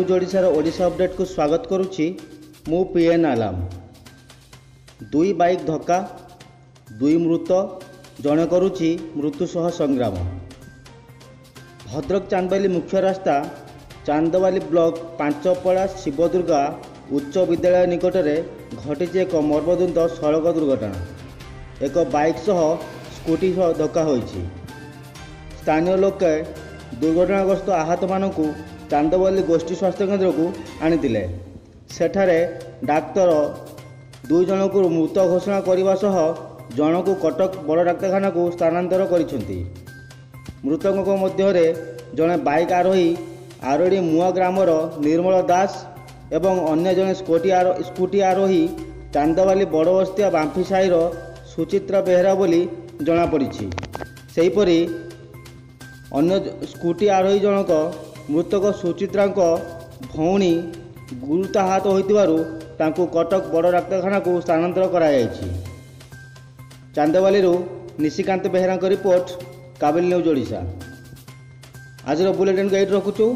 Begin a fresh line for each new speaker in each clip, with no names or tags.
News ओडिशार Odisha update को स्वागत करुच्ची मु पीएन आलाम। दुई बाइक धक्का दुई मृत जड़े करुच्ची मृत्यु सह संग्राम। भद्रक चांदबाली मुख्य रास्ता चांदबाली ब्लॉक पांचपड़ा शिवदुर्गा उच्च विद्यालय निकट में घटी एक मर्मदुंद सड़क दुर्घटना। एक बाइक सह स्कूटी सह धक्का होइछि। स्थानीय लोके दुर्घटनाग्रस्त आहत मानक चांदबाली गोष्ठी स्वास्थ्य केन्द्र को आनिथिले। सेठारे डाक्तर दुई जन को मृत घोषणा करने सह जन को कटक बड़ डाक्तखाना को स्थानांतर करिसेंति। मृतकों मध्य जड़े बाइक आरोही आरोड़ी मुआ ग्रामर निर्मल दास एवं अन्य जड़े स्कूटी आरोही चांदबाली बड़बस्तिया बांफी साईर सुचित्रा बेहरा बोली जनापड़ी। सेहीपरि अन्य स्कूटी आरोही जनक मृतक सुचित्रा भौणी गुरुतर आहत हो कटक बड़ डाक्तखाना को स्थानांतर कराଯାଇଛି। चांदबाली निशिकांत बेहरा रिपोर्ट काबिल न्यूज ओडिशा। आज बुलेटिन को ये रखुचु।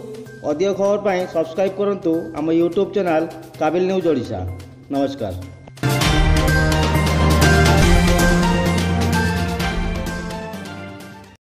अधिक खबर पाई सब्सक्राइब करंतु आम यूट्यूब चैनल काबिल न्यूज ओडिशा। नमस्कार।